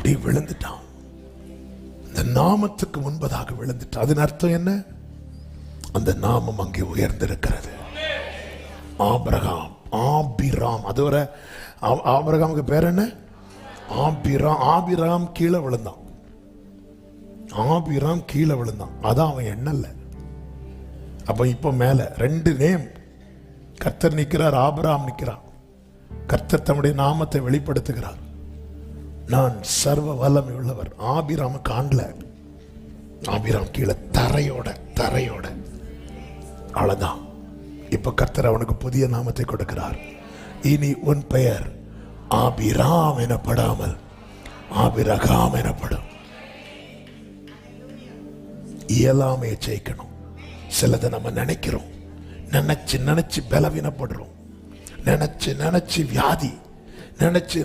அப்படி விழுந்துட்டான். இந்த நாமத்துக்கு முன்பதாக விழுந்துட்டான். அதன் அர்த்தம் என்ன? அந்த நாமம் அங்கே உயர்ந்திருக்கிறது. ஆபிரகாம், ஆபிராம். அதுவரை ஆபிரகாமுக்கு பேர் என்ன? ஆபிராம். ஆபிராம் கீழே விழுந்தான். ஆபிராம் கீழே விழுந்தான். அதான் அவன் எண்ணல்ல. அப்ப இப்ப மேல 2 நேம். கர்த்தர் நிற்கிறார், ஆபிராம் நிற்கிறார். கர்த்தர் தம்முடைய நாமத்தை வெளிப்படுத்துகிறார். நான் சர்வ வல்லமை உள்ளவர். ஆபிராம காணல. ஆபிராம் கீழே தரையோட அவ்வளவுதான். இப்ப கர்த்தர் அவனுக்கு புதிய நாமத்தை கொடுக்கிறார். இனி உன் பெயர் ஆபிராம் எனப்படாமல் ஆபிரகாம் எனப்படும். இயலாமையை ஜெயிக்கணும். சிலதை நம்ம நினைக்கிறோம், நினைச்சு பலவீனப்படுறோம், நினைச்சு வியாதி, நினைச்சு